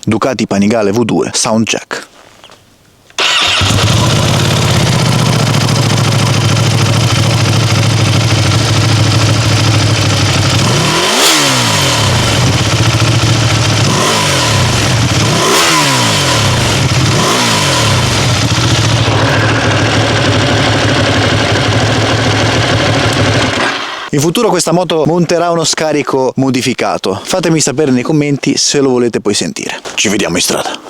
Ducati Panigale V2 Soundcheck. In futuro questa moto monterà uno scarico modificato. Fatemi sapere nei commenti se lo volete poi sentire. Ci vediamo in strada.